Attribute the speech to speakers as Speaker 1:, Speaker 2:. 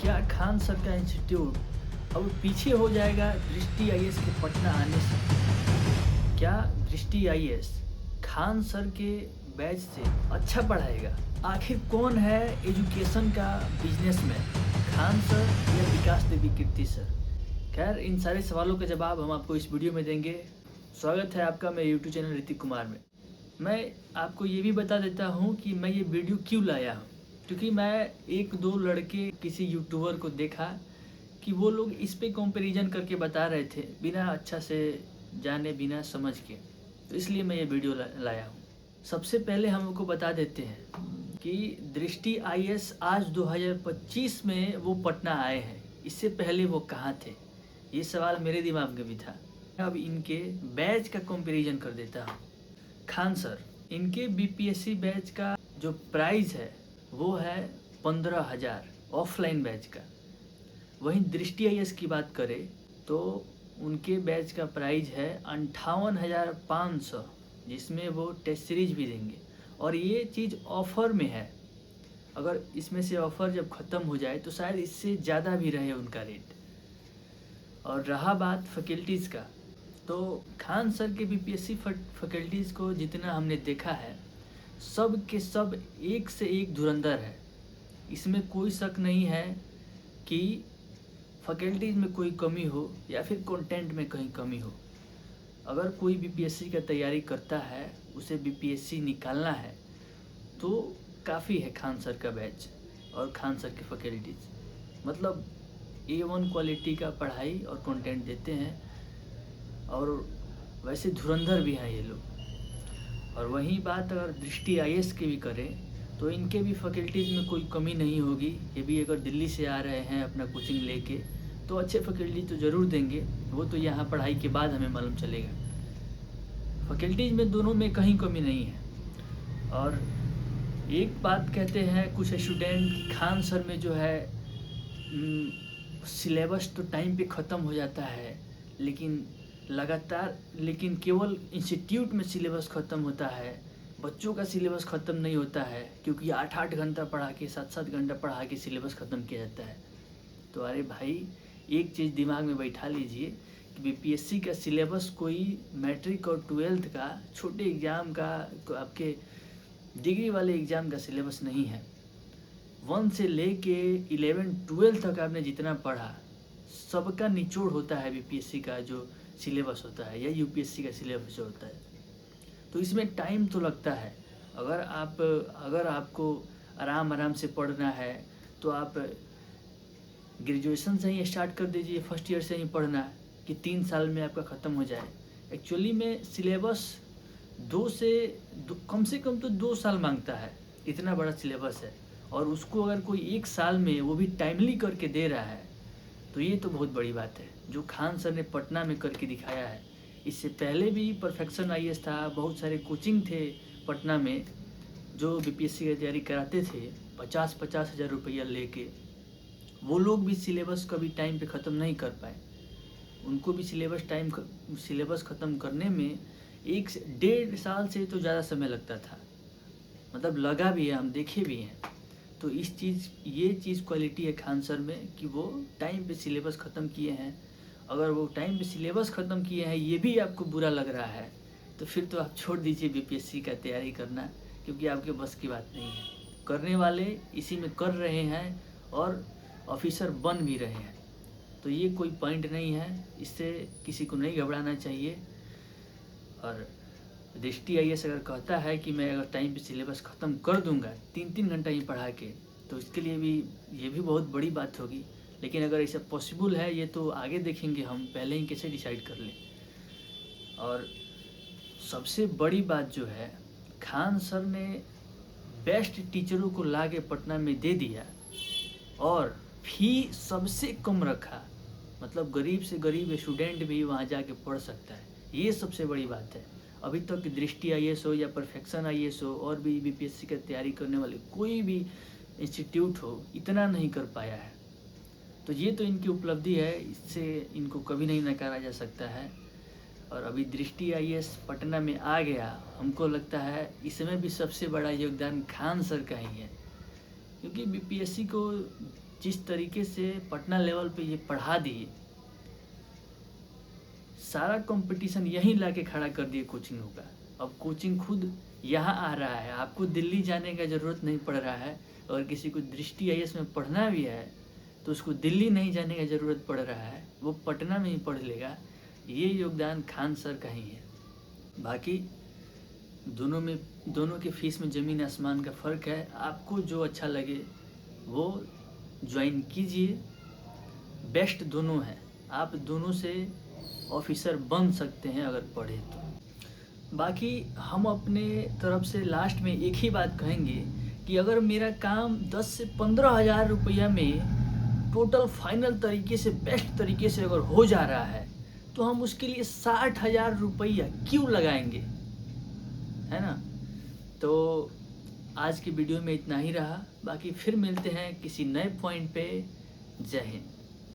Speaker 1: क्या खान सर का इंस्टीट्यूट अब पीछे हो जाएगा दृष्टि आईएएस के पटना आने से? क्या दृष्टि आईएएस खान सर के बैच से अच्छा पढ़ाएगा? आखिर कौन है एजुकेशन का बिजनेसमैन, खान सर या विकास देवी कीर्ति सर? खैर, इन सारे सवालों के जवाब हम आपको इस वीडियो में देंगे। स्वागत है आपका मेरे यूट्यूब चैनल ऋतिक कुमार में। मैं आपको ये भी बता देता हूँ कि मैं ये वीडियो क्यों लाया हूँ, क्योंकि मैं एक दो लड़के किसी यूट्यूबर को देखा कि वो लोग इस पे कंपैरिजन करके बता रहे थे बिना अच्छा से जाने, बिना समझ के। तो इसलिए मैं ये वीडियो लाया हूँ। सबसे पहले हम लोग को बता देते हैं कि दृष्टि आईएएस आज 2025 में वो पटना आए हैं। इससे पहले वो कहाँ थे, ये सवाल मेरे दिमाग में भी था। अब इनके बैच का कंपैरिजन कर देता हूँ। खान सर, इनके बीपीएससी बैच का जो प्राइस है वो है 15,000 ऑफलाइन बैच का। वहीं दृष्टि आईएएस की बात करें तो उनके बैच का प्राइस है 58,500, जिसमें वो टेस्ट सीरीज भी देंगे। और ये चीज़ ऑफ़र में है, अगर इसमें से ऑफ़र जब ख़त्म हो जाए तो शायद इससे ज़्यादा भी रहे उनका रेट। और रहा बात फैकल्टीज़ का, तो खान सर के बीपीएससी फैकल्टीज़ को जितना हमने देखा है, सब के सब एक से एक धुरंधर है। इसमें कोई शक नहीं है कि फैकल्टीज़ में कोई कमी हो या फिर कंटेंट में कहीं कमी हो। अगर कोई बीपीएससी का तैयारी करता है, उसे बीपीएससी निकालना है, तो काफ़ी है खान सर का बैच और खान सर के फैकल्टीज़। मतलब A1 क्वालिटी का पढ़ाई और कंटेंट देते हैं, और वैसे धुरंधर भी हैं ये लोग। और वहीं बात अगर दृष्टि आईएएस की भी करें तो इनके भी फैकल्टीज़ में कोई कमी नहीं होगी। ये भी अगर दिल्ली से आ रहे हैं अपना कोचिंग लेके तो अच्छे फैकल्टी तो ज़रूर देंगे। वो तो यहाँ पढ़ाई के बाद हमें मालूम चलेगा। फैकल्टीज़ में दोनों में कहीं कमी नहीं है। और एक बात कहते हैं कुछ स्टूडेंट कि खान सर में जो है सिलेबस तो टाइम पे ख़त्म हो जाता है, लेकिन केवल इंस्टीट्यूट में सिलेबस ख़त्म होता है, बच्चों का सिलेबस ख़त्म नहीं होता है, क्योंकि 8-8 घंटा पढ़ा के 7-7 घंटा पढ़ा के सिलेबस ख़त्म किया जाता है। तो अरे भाई, एक चीज़ दिमाग में बैठा लीजिए कि बीपीएससी का सिलेबस कोई मैट्रिक और 12th का छोटे एग्ज़ाम का, आपके डिग्री वाले एग्ज़ाम का सिलेबस नहीं है। 1 से लेके 11-12 तक आपने जितना पढ़ा, सबका निचोड़ होता है बीपीएससी का जो सिलेबस होता है या यूपीएससी का सिलेबस जो होता है। तो इसमें टाइम तो लगता है। अगर आपको आराम से पढ़ना है तो आप ग्रेजुएशन से ही स्टार्ट कर दीजिए, फर्स्ट ईयर से ही पढ़ना है कि 3 साल में आपका ख़त्म हो जाए। एक्चुअली में सिलेबस कम से कम तो 2 साल मांगता है, इतना बड़ा सिलेबस है। और उसको अगर कोई 1 साल में वो भी टाइमली करके दे रहा है तो ये तो बहुत बड़ी बात है जो खान सर ने पटना में करके दिखाया है। इससे पहले भी परफेक्शन आईएएस था, बहुत सारे कोचिंग थे पटना में जो बीपीएससी की तैयारी कराते थे 50-50 हज़ार रुपया लेके। वो लोग भी सिलेबस कभी टाइम पे ख़त्म नहीं कर पाए। उनको भी सिलेबस ख़त्म करने में 1 से 1.5 साल से तो ज़्यादा समय लगता था। मतलब लगा भी है, हम देखे भी हैं। तो ये चीज़ क्वालिटी है खान सर में कि वो टाइम पे सिलेबस ख़त्म किए हैं। अगर वो टाइम पे सिलेबस ख़त्म किए हैं ये भी आपको बुरा लग रहा है तो फिर तो आप छोड़ दीजिए बीपीएससी का तैयारी करना, क्योंकि आपके बस की बात नहीं है। करने वाले इसी में कर रहे हैं और ऑफिसर बन भी रहे हैं, तो ये कोई पॉइंट नहीं है, इससे किसी को नहीं घबराना चाहिए। और दृष्टि आईएएस अगर कहता है कि मैं अगर टाइम पे सिलेबस ख़त्म कर दूंगा 3-3 घंटा ही पढ़ा के, तो इसके लिए भी ये भी बहुत बड़ी बात होगी। लेकिन अगर ऐसा पॉसिबल है ये तो आगे देखेंगे, हम पहले ही कैसे डिसाइड कर लें। और सबसे बड़ी बात जो है, खान सर ने बेस्ट टीचरों को ला के पटना में दे दिया और फी सबसे कम रखा। मतलब गरीब से गरीब स्टूडेंट भी वहाँ जाके पढ़ सकता है, ये सबसे बड़ी बात है। अभी तक दृष्टि आईएएस हो या परफेक्शन आईएएस हो और भी बीपीएससी की तैयारी करने वाले कोई भी इंस्टीट्यूट हो, इतना नहीं कर पाया है। तो ये तो इनकी उपलब्धि है, इससे इनको कभी नहीं नकारा जा सकता है। और अभी दृष्टि आईएएस पटना में आ गया, हमको लगता है इसमें भी सबसे बड़ा योगदान खान सर का ही है, क्योंकि बीपीएससी को जिस तरीके से पटना लेवल पे ये पढ़ा दिए, सारा कंपटीशन यहीं ला के खड़ा कर दिए कोचिंगों का। अब कोचिंग खुद यहाँ आ रहा है, आपको दिल्ली जाने का ज़रूरत नहीं पड़ रहा है। अगर किसी को दृष्टि आईएएस में पढ़ना भी है तो उसको दिल्ली नहीं जाने की ज़रूरत पड़ रहा है, वो पटना में ही पढ़ लेगा। ये योगदान खान सर का ही है। बाकी दोनों के फीस में ज़मीन आसमान का फ़र्क है। आपको जो अच्छा लगे वो ज्वाइन कीजिए। बेस्ट दोनों हैं, आप दोनों से ऑफिसर बन सकते हैं अगर पढ़े तो। बाकी हम अपने तरफ से लास्ट में एक ही बात कहेंगे कि अगर मेरा काम 10 से 15 हज़ार रुपया में टोटल फाइनल तरीके से बेस्ट तरीके से अगर हो जा रहा है तो हम उसके लिए 60,000 रुपया क्यों लगाएंगे, है ना। तो आज की वीडियो में इतना ही रहा। बाकी फिर मिलते हैं किसी नए पॉइंट पे। जय हिंद।